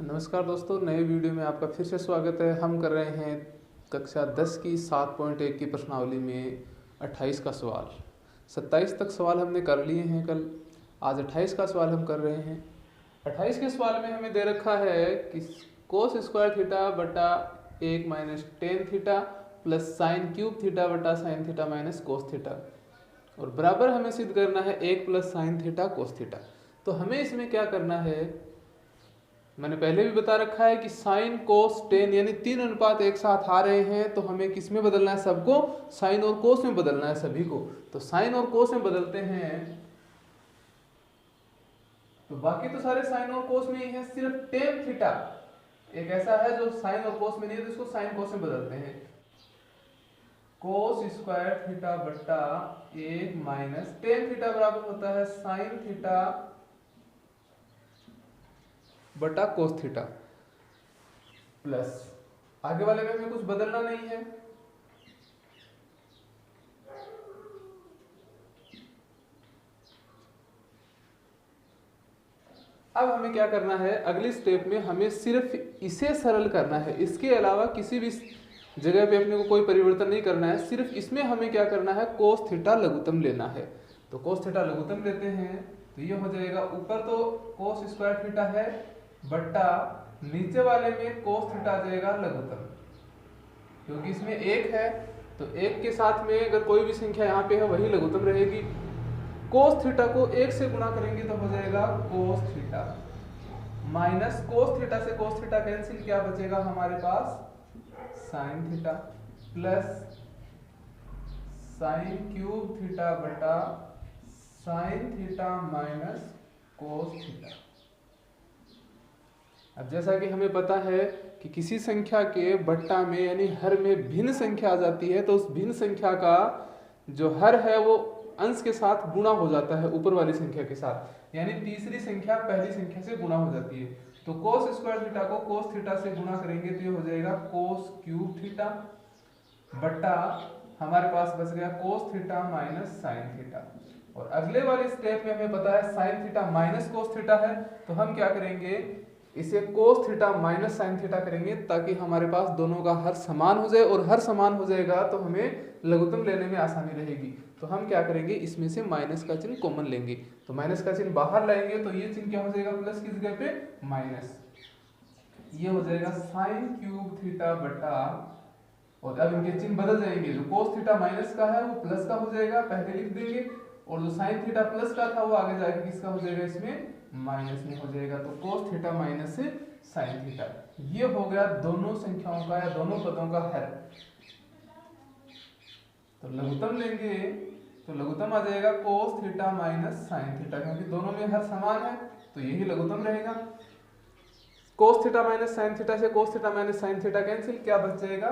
नमस्कार दोस्तों, नए वीडियो में आपका फिर से स्वागत है। हम कर रहे हैं कक्षा 10 की 7.1 की प्रश्नावली में 28 का सवाल। 27 तक सवाल हमने कर लिए हैं कल। आज 28 का सवाल हम कर रहे हैं। 28 के सवाल में हमें दे रखा है कि कोस स्क्वायर थीटा बटा 1 minus tan theta plus sine cube theta बटा sine theta minus cos theta, और बराबर हमें सिद्ध करना है 1 plus sine theta cos theta. तो हमें इसमें क्या करना है, मैंने पहले भी बता रखा है कि साइन कोस टेन यानी 3 अनुपात एक साथ आ रहे हैं, तो हमें किस में बदलना है, सबको साइन और कोस में बदलना है सभी को। तो साइन और कोस में बदलते हैं, तो बाकी तो सारे साइन और कोस में ही है, सिर्फ टेन थीटा एक ऐसा है जो साइन और कोस में नहीं है, तो इसको साइन कोस में बदलते हैं। कोस स्क्वायर थीटा बट्टा 1 माइनस टेन थीटा बराबर होता है साइन थीटा बटा कोस थीटा, प्लस आगे वाले में हमें कुछ बदलना नहीं है। अब हमें क्या करना है, अगली स्टेप में हमें सिर्फ इसे सरल करना है, इसके अलावा किसी भी जगह पे अपने को कोई परिवर्तन नहीं करना है। सिर्फ इसमें हमें क्या करना है, कोस थीटा लघुत्तम लेना है। तो कोस थीटा लघुत्तम लेते हैं, तो ये हो जाएगा, ऊपर तो कोस स्क्वायर थीटा है बट्टा नीचे वाले में कोस थीटा आ जाएगा लघुत्तम, क्योंकि इसमें एक है तो एक के साथ में अगर कोई भी संख्या यहाँ पे है वही लघुत्तम रहेगी। कोस थीटा को एक से गुणा करेंगे तो हो जाएगा cos theta, minus cos theta से कोस थीटा कैंसिल, क्या बचेगा हमारे पास sine theta, plus sine cube theta बटा sine theta minus cos theta. अब जैसा कि हमें पता है कि किसी संख्या के बट्टा में यानी हर में भिन्न संख्या आ जाती है, तो उस भिन्न संख्या का जो हर है वो अंश के साथ गुणा हो जाता है ऊपर वाली संख्या के साथ, यानी तीसरी संख्या पहली संख्या से गुणा हो जाती है। तो कोस स्क्वायर थीटा को कोस थीटा से गुणा करेंगे तो ये हो जाएगा कोस क्यूब थीटा बट्टा हमारे पास बच गया कोस थीटा माइनस साइन थीटा। और अगले वाले स्टेप में हमें पता है sign theta minus cos theta है, तो हम क्या करेंगे, इसे कोस थीटा माइनस साइन थीटा करेंगे, ताकि हमारे पास दोनों का हर समान हो जाए, और हर समान हो जाएगा तो हमें लघुत्तम लेने में आसानी रहेगी। तो हम क्या करेंगे, इसमें से माइनस का चिन्ह कॉमन लेंगे, तो माइनस का चिन्ह बाहर लाएंगे तो ये चिन्ह क्या हो जाएगा, प्लस की जगह पे माइनस, ये हो जाएगा साइन क्यूब थीटा बटा, और अब इनके चिन्ह बदल जाएंगे, जो कोस थीटा माइनस का है वो प्लस का हो जाएगा, पहले लिख देंगे, और जो साइन थीटा प्लस का था वो आगे जाके किसका हो जाएगा, इसमें माइनस में हो जाएगा। तो कोस थीटा माइनस साइन थीटा, ये हो गया दोनों संख्याओं का या दोनों पदों का हर। तो लघुत्तम लेंगे तो लघुत्तम आ जाएगा cos theta minus sine theta, क्योंकि दोनों में हर समान है तो यही लघुत्तम रहेगा। Cos theta minus sine theta से cos theta minus sine theta cancel, क्या बच जाएगा,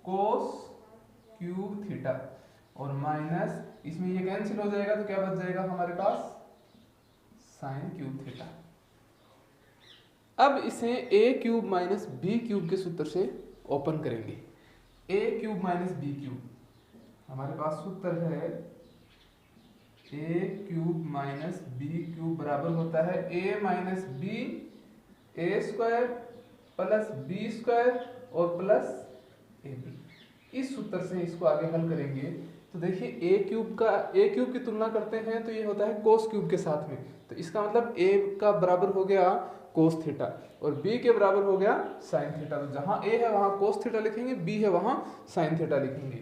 कोस क्यूब थीटा, और माइनस इसमें ये कैंसिल हो जाएगा तो क्या बच जाएगा हमारे पास साइन क्यूब थीटा। अब इसे ए क्यूब माइनस बी क्यूब के सूत्र से ओपन करेंगे। ए क्यूब माइनस बी क्यूब, हमारे पास सूत्र है ए क्यूब माइनस बी क्यूब बराबर होता है ए माइनस बी ए स्क्वायर प्लस बी स्क्वायर और प्लस ए बी। इस सूत्र से इसको आगे हल करेंगे तो देखिए ए क्यूब की तुलना करते हैं तो ये होता है कोस क्यूब के साथ में, तो इसका मतलब ए का बराबर हो गया कोस थीटा और बी के बराबर हो गया साइन थीटा। तो जहां ए है वहां कोस थीटा लिखेंगे, बी है वहां साइन थीटा लिखेंगे।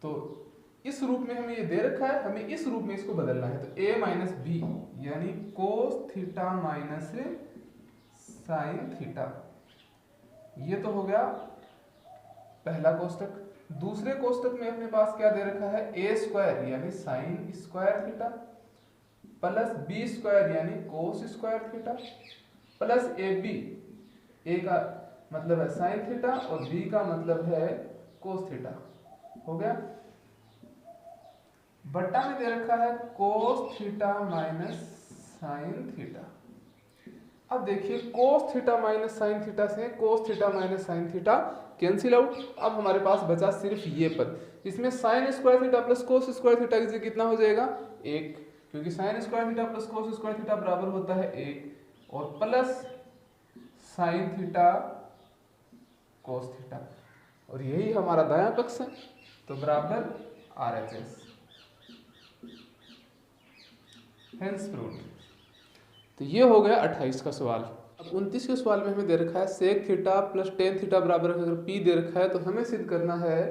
तो इस रूप में हमें ये दे रखा है, हमें इस रूप में इसको बदलना है। तो a माइनस बी यानी कोस थीटा माइनस साइन थीटा, ये तो हो गया पहला कोष्टक। दूसरे कोष्टक में अपने पास क्या दे रखा है, a स्क्वायर यानी sine square theta plus b square यानी cos square theta plus A B, A का मतलब है साइन थीटा और b का मतलब है कोस थीटा, हो गया। बट्टा में दे रखा है cos theta minus sine theta. अब देखिए cos theta minus sine theta से cos theta minus sine theta cancel out. अब हमारे पास बचा सिर्फ ये पद, इसमें sine square theta plus cos square theta कितना हो जाएगा, एक, क्योंकि sine square theta plus cos square theta बराबर होता है एक, और plus sine theta cos theta, और यही हमारा दायां पक्ष है, तो बराबर RHS। Hence proved. तो ये हो गया 28 का सवाल। अब 29 के सवाल में हमें दे रखा है sec theta plus tan theta बराबर अगर पी दे रखा है, तो हमें सिद्ध करना है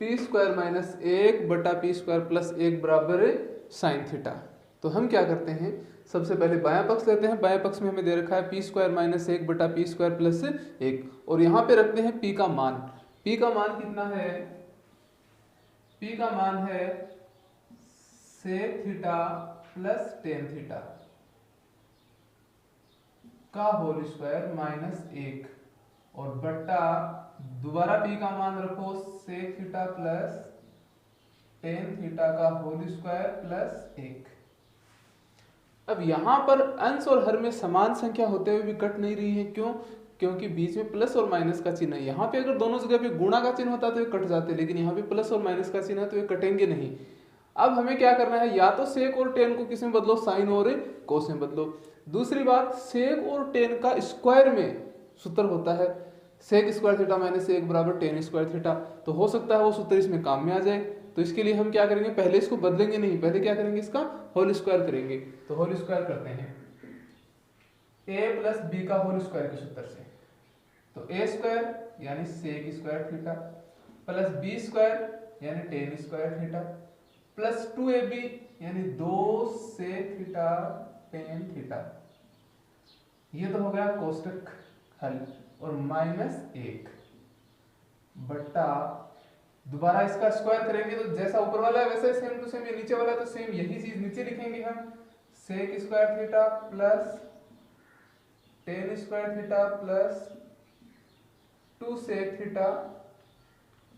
पी स्क्वायर माइनस एक बटा पी स्क्वायर प्लस एक बराबर साइन थीटा। तो हम क्या करते हैं, सबसे पहले बायां पक्ष लेते हैं। बायां पक्ष में हमें दे रखा है पी स्क्वायर माइनस एक बटा पी स्क्वायर प्लस एक, और यहाँ पे रखते हैं पी का मान। पी का मान कितना है, पी का मान है sec theta plus tan theta का होल स्क्वायर माइनस एक, और बट्टा दोबारा पी का मान रखो sec theta plus tan theta का होल स्क्वायर प्लस एक। अब यहां पर अंश और हर में समान संख्या होते हुए भी कट नहीं रही है, क्यों? क्योंकि बीच में प्लस और माइनस का चिन्ह है। यहाँ पे अगर दोनों जगह पे गुणा का चिन्ह होता तो ये कट जाते, लेकिन यहाँ पे प्लस और माइनस का चिन्ह है तो ये कटेंगे नहीं। अब हमें क्या करना है, या तो सेक और टेन को किस में बदलो, साइन और कोस में बदलो। दूसरी बात, सेक और टेन का स्क्वायर में सूत्र होता है सेक स्क्वायर थीटा माइनस एक बराबर टेन स्क्वायर थीटा, तो हो सकता है वो सूत्र इसमें काम में आ जाए। तो इसके लिए हम क्या करेंगे, पहले इसको बदलेंगे नहीं, पहले क्या करेंगे, इसका होल स्क्वायर करेंगे। तो होल स्क्वायर करते हैं a प्लस बी का होल स्क्वायर के सूत्र से, तो a स्क्वायर यानी sec square theta plus B square यानी tan square theta plus 2ab यानी 2 सेक थीटा टेन थीटा, ये तो हो गया कोष्टक हल, और माइनस एक बट्टा दोबारा इसका स्क्वायर करेंगे तो जैसा ऊपर वाला है वैसा सेम टू सेम ये नीचे वाला है, तो सेम यही चीज नीचे लिखेंगे हम, sec square theta plus tan square theta plus 2 sec theta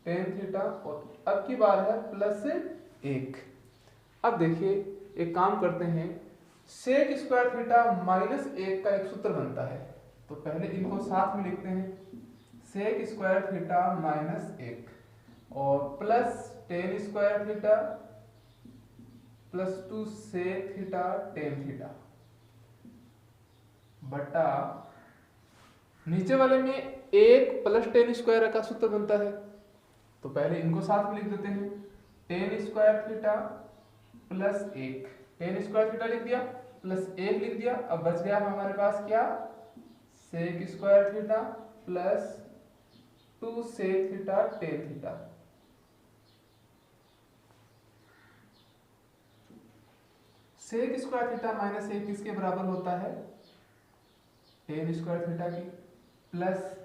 tan theta, और अब की बार है प्लस एक। अब देखिए एक काम करते हैं, सेक स्क्वायर थीटा माइनस एक का एक सूत्र बनता है, तो पहले इनको साथ में लिखते हैं, सेक स्क्वायर थीटा माइनस एक और plus tan square theta plus 2 sec theta tan theta बटा नीचे वाले में एक प्लस टेन स्क्वायर का सूत्र बनता है, तो पहले इनको साथ में लिख देते हैं, टेन स्क्वायर थीटा प्लस एक, टेन स्क्वायर थीटा लिख दिया प्लस एक लिख दिया। अब बच गया हमारे पास क्या, sec square theta plus 2 sec theta tan theta. Sec square theta minus एक किसके बराबर होता है, टेन स्क्वायर थीटा की, प्लस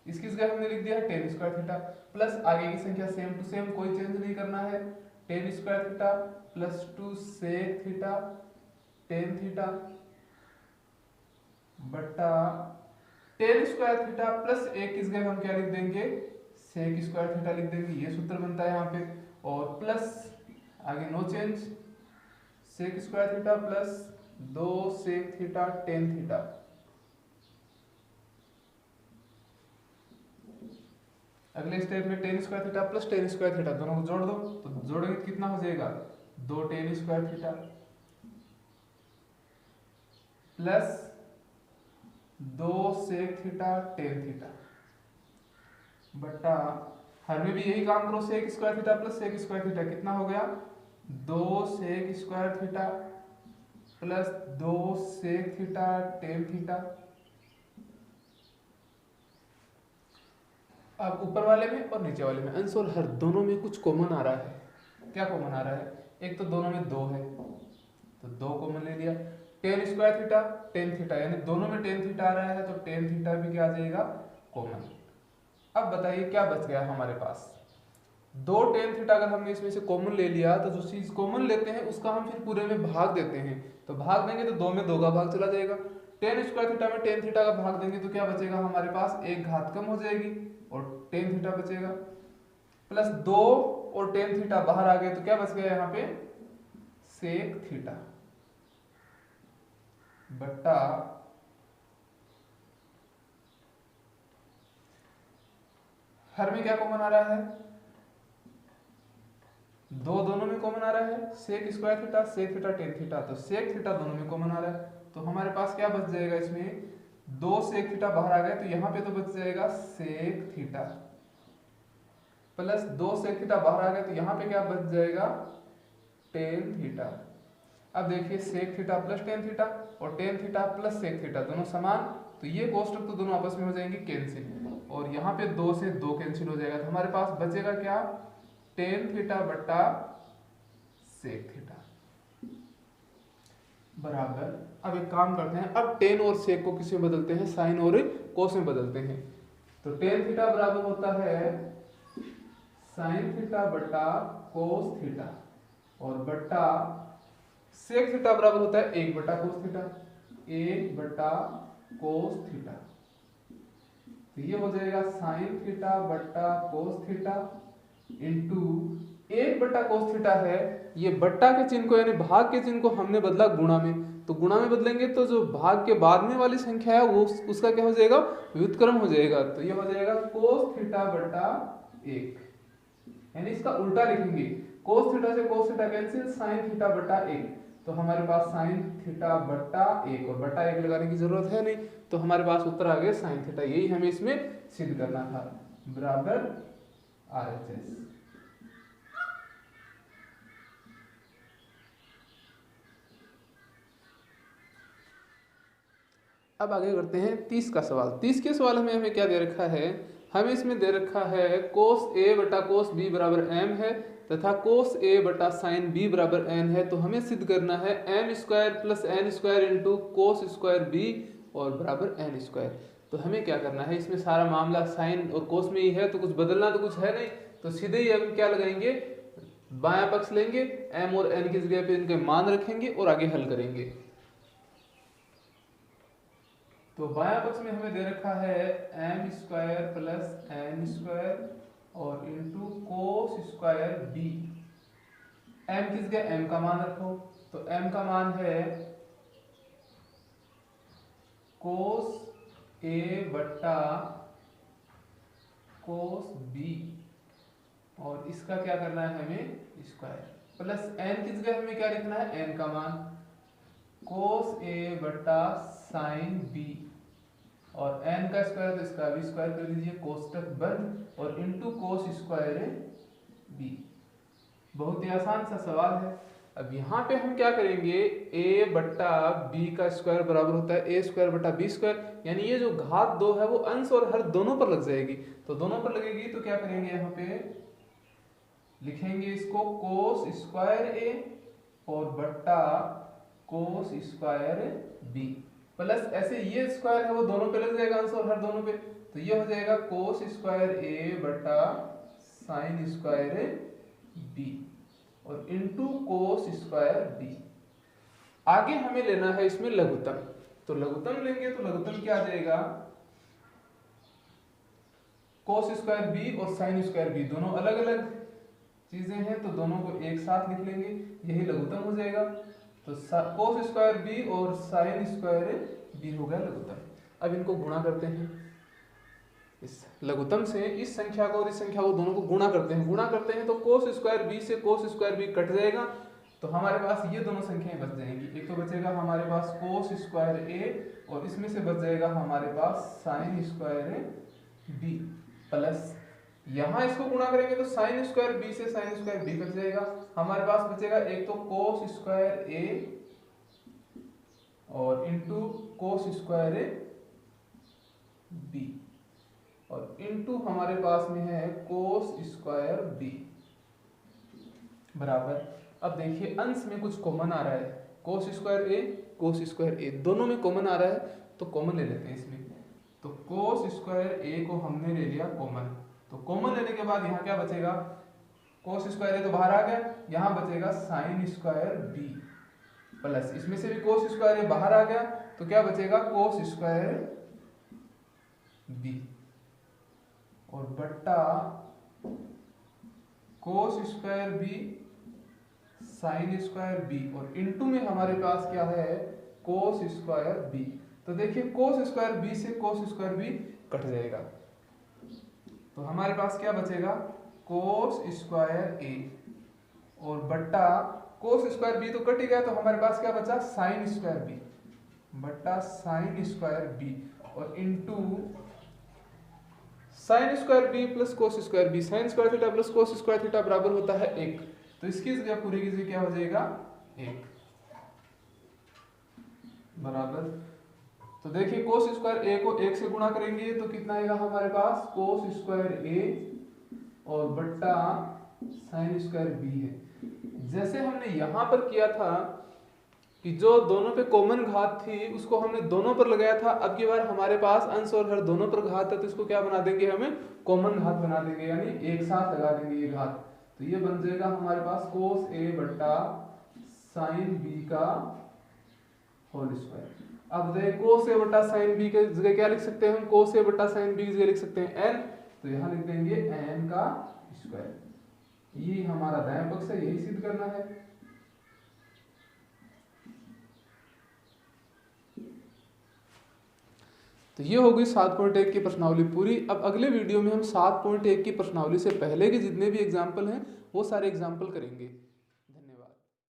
इसकी जगह हमने लिख दिया है टेन स्क्वायर थीटा, प्लस आगे की संख्या सेम टू सेम, कोई चेंज नहीं करना है, tan square theta plus 2 sec theta tan theta बटा टेन स्क्वायर थीटा प्लस एक की जगह हम क्या लिख देंगे, सेक स्क्वायर थीटा लिख देंगे, ये सूत्र बनता है यहाँ पे, और प्लस आगे no change, sec square theta plus 2 sec theta tan theta. अगले स्टेप में tan square theta plus tan square theta दोनों को जोड़ दो, तो जोड़ेंगे कितना हो जाएगा, 2 tan square theta plus 2 sec theta tan theta बटा हर में भी यही काम करो, sec square theta plus sec square theta कितना हो गया, 2 sec square theta plus 2 sec theta tan theta. अब ऊपर वाले में और नीचे वाले में अंश और हर दोनों में कुछ कॉमन आ रहा है। क्या कॉमन आ रहा है, एक तो दोनों में 2 है तो 2 कॉमन ले लिया, ten square theta tan theta यानी दोनों में टेन थीटा आ रहा है तो टेन थीटा भी क्या आ जाएगा, कॉमन। अब बताइए क्या बच गया हमारे पास, 2 टेन थीटा अगर हमने इसमें से कॉमन ले लिया तो जो चीज कॉमन लेते हैं उसका हम फिर पूरे में भाग देते हैं, तो भाग देंगे तो 2 में 2 का भाग चला जाएगा, टेन स्क्वायर थीटा में टेन थीटा का भाग देंगे तो क्या बचेगा हमारे पास, एक घात कम हो जाएगी और टेन थीटा बचेगा, प्लस 2 और टेन थीटा बाहर आ गए तो क्या बच गया यहाँ पे, सेक थीटा बट्टा हर में क्या कॉमन आ रहा है, 2 दोनों में कॉमन आ रहा है, sec square theta sec theta tan theta, तो सेक थीटा दोनों में कॉमन आ रहा है तो हमारे पास क्या बच जाएगा इसमें, 2 सेक थीटा बाहर आ गया तो यहाँ पे तो बच जाएगा sec theta, plus 2 sec theta बाहर आ गया तो यहाँ पे क्या बच जाएगा, टेन थीटा। अब देखिए sec theta plus tan theta और tan theta plus sec theta दोनों समान, तो ये कोष्टक तो दोनों आपस में हो जाएंगे कैंसिल, और यहाँ पे 2 से 2 कैंसिल हो जाएगा, तो हमारे पास बचेगा क्या, टेन थीटा बट्टा सेक थीटा बराबर। अब एक काम करते हैं, अब टेन और सेक को किस में बदलते हैं, साइन और कोस में बदलते हैं। तो टेन थीटा बराबर होता है साइन थीटा बट्टा कोस थीटा, और बट्टा सेक थीटा बराबर होता है 1 बट्टा कोस थीटा, 1 बट्टा कोस थीटा। तो ये हो जाएगा साइन थीटा बट्टा कोस थीटा इंटू 1 बट्टा कोस थीटा है, ये बट्टा के चिन्ह को यानी भाग के चिन्ह को हमने बदला गुणा में, तो गुणा में बदलेंगे तो जो भाग के बाद में वाली संख्या है वो उसका क्या हो जाएगा, व्युत्क्रम हो जाएगा। तो ये हो जाएगा कोस थीटा बट्टा 1, यानी इसका उल्टा लिखेंगे, कोस थीटा से cos theta cancel, sine theta बट्टा 1, तो हमारे पास साइन थीटा बट्टा 1 और बट्टा 1 लगाने की जरूरत है नहीं, तो हमारे पास उत्तर आ गया साइन थीटा। यही हमें इसमें सिद्ध करना था, बराबर RHS। अब आगे करते हैं 30 का सवाल। 30 के सवाल में हमें क्या दे रखा है, हमें इसमें दे रखा है कोस ए बटा कोस बी बराबर एम है तथा कोस ए बटा साइन बी बराबर एन है। तो हमें सिद्ध करना है M square plus N square into cos square B और बराबर एन स्क्वायर। तो हमें क्या करना है, इसमें सारा मामला साइन और कोस में ही है, तो कुछ बदलना तो कुछ है नहीं, तो सीधे ही हम क्या लगाएंगे, बायां पक्ष लेंगे, एम और एन की जगह पे इनके मान रखेंगे और आगे हल करेंगे। तो बायां पक्ष में हमें दे रखा है M square plus N square और into cos square B. M किस जगह एम का मान रखो, तो एम का मान है कोस ए बट्टा कोस बी, और इसका क्या करना है हमें स्क्वायर, प्लस एन किस जगह हमें क्या लिखना है, एन का मान कोस ए बट्टा साइन बी, और n का स्क्वायर तो इसका भी स्क्वायर कर लीजिए, कोष्टक बंद, और इंटू कोस स्क्वायर b। बहुत ही आसान सा सवाल है। अब यहाँ पे हम क्या करेंगे, a बट्टा b का स्क्वायर बराबर होता है a स्क्वायर बट्टा b स्क्वायर, यानी ये जो घात 2 है वो अंश और हर दोनों पर लग जाएगी, तो दोनों पर लगेगी तो क्या करेंगे, यहाँ पे लिखेंगे इसको कोस स्क्वायर a और बट्टा कोस स्क्वायर b, प्लस ऐसे ये स्क्वायर है वो दोनों पे लग जाएगा अंश और हर दोनों पे, तो ये हो जाएगा कोस स्क्वायर ए बटा साइन स्क्वायर बी और इंटू कोस स्क्वायर बी। आगे हमें लेना है इसमें लघुत्तम, तो लघुत्तम लेंगे तो लघुत्तम क्या आ जाएगा, कोस स्क्वायर बी और साइन स्क्वायर बी दोनों अलग अलग चीजें हैं, तो दोनों को एक साथ लिख लेंगे, यही लघुत्तम हो जाएगा। तो कोस स्क्वायर बी और साइन स्क्वायर बी हो गया लघुत्तम। अब इनको गुणा करते हैं, इस लघुत्तम से इस संख्या को और इस संख्या को दोनों को गुणा करते हैं तो कोस स्क्वायर बी से कोस स्क्वायर बी कट जाएगा, तो हमारे पास ये दोनों संख्याएं बच जाएंगी। एक तो बचेगा हमारे पास कोस स्क्वायर ए और इसमें से बच जाएगा हमारे पास साइन स्क्वायर बी, प्लस यहाँ इसको गुणा करेंगे तो साइन स्क्वायर बी से साइन स्क्वायर बी कट जाएगा, हमारे पास बचेगा एक तो कोस स्क्वायर ए और इंटू कोस स्क्वायर बी और इंटू हमारे पास में है कोस स्क्वायर बी बराबर। अब देखिए अंश में कुछ कॉमन आ रहा है, कोस स्क्वायर ए दोनों में कॉमन आ रहा है, तो कॉमन ले लेते हैं इसमें। तो कोस स्क्वायर ए को हमने ले लिया कॉमन, तो कॉमन लेने के बाद यहाँ क्या बचेगा, कोस स्क्वायर ए तो बाहर आ गया, यहाँ बचेगा साइन स्क्वायर बी, प्लस इसमें से भी कोस स्क्वायर ए बाहर आ गया, तो क्या बचेगा कोस स्क्वायर बी और बट्टा cos square B sine square B और इनटू में हमारे पास क्या है कोस स्क्वायर बी। तो देखिए कोस स्क्वायर बी से कोस स्क्वायर बी कट जाएगा, तो हमारे पास क्या बचेगा कोस स्क्वायर ए और बट्टा कोस स्क्वायर बी तो कट ही गया, तो हमारे पास क्या बचा साइन स्क्वायर बी। बट्टा साइन स्क्वायर बी और into sine square B plus cos square B. Sine square theta plus cos square theta बराबर होता है 1, तो इसकी जगह पूरी की जगह क्या हो जाएगा 1 बराबर। तो देखिए कोस स्क्वायर ए को 1 से गुणा करेंगे तो कितना आएगा हमारे पास कोस स्क्वायर ए और बट्टा साइन स्क्वायर बी है। जैसे हमने यहां पर किया था कि जो दोनों पे कॉमन घात थी उसको हमने दोनों पर लगाया था, अब की बार हमारे पास अंश और हर दोनों पर घात है तो इसको क्या बना देंगे, हमें कॉमन घात बना देंगे, यानी एक साथ लगा देंगे ये घात। तो ये बन जाएगा हमारे पास कोस ए बट्टा साइन बी का होल स्क्वायर। अब देखिए कोस ए बट्टा साइन बी की जगह क्या लिख सकते हैं हम, कोस ए बट्टा साइन बी की जगह लिख सकते हैं एन, तो यहाँ लिख देंगे एन का स्क्वायर। ये हमारा दायां पक्ष है, यही सिद्ध करना है। तो ये हो गई 7.1 की प्रश्नावली पूरी। अब अगले वीडियो में हम 7.1 की प्रश्नावली से पहले के जितने भी एग्जाम्पल हैं वो सारे एग्जाम्पल करेंगे।